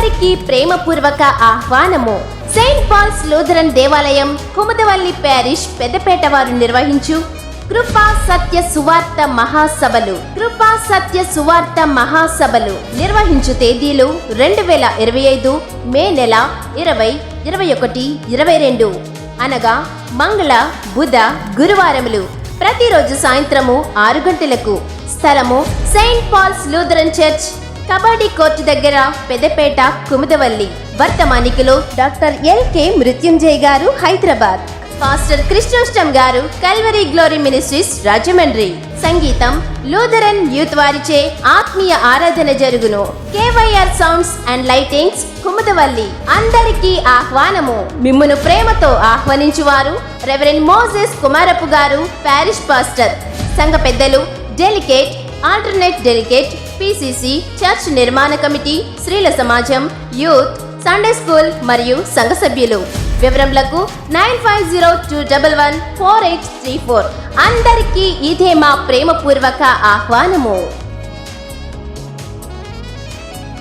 అందరికీ ప్రేమపూర్వక ఆహ్వానము. Saint Paul's Lutheran దేవాలయం, Kumudavalli parish, Peddapeta వారు నిర్వహించు కృపా సత్య సువార్త మహాసభలు నిర్వహించు తేదీలు 2025 మే నెల 20, 21, 22 అనగా మంగళ, బుధ, గురువారములు. ప్రతిరోజు సాయంత్రము 6 గంటలకు. స్థలము Saint Paul's Lutheran church, kabaddi court దగ్గర, పెద్దపేట, కుముదవల్లి. వర్తమానికులు డాక్టర్ ఎల్.కే. మృత్యుంజయ్ గారు, హైదరాబాద్. పాస్టర్ కృష్ణోష్టం గారు, కల్వరీ గ్లోరీ మినిస్ట్రీస్, రాజమండ్రి. సంగీతం లూథరన్ యూత్ వారిచే ఆత్మీయ ఆరాధన జరుగును. KYR sounds and lightings, Kumudavalli. అందరికీ ఆహ్వానము. మిమ్మును ప్రేమతో ఆహ్వానించువారు రెవరెండ్ మోసెస్ కుమారపు గారు, ప్యారిష్ పాస్టర్. సంఘ పెద్దలు, delicate, alternate delicate, PCC, church నిర్మాణ కమిటీ, స్త్రీల సమాజం, యూత్, సండే స్కూల్ మరియు సంఘ సభ్యులు. వివరములకు 9502114834. అందరికీ ఇదే మా ప్రేమపూర్వక ఆహ్వానము.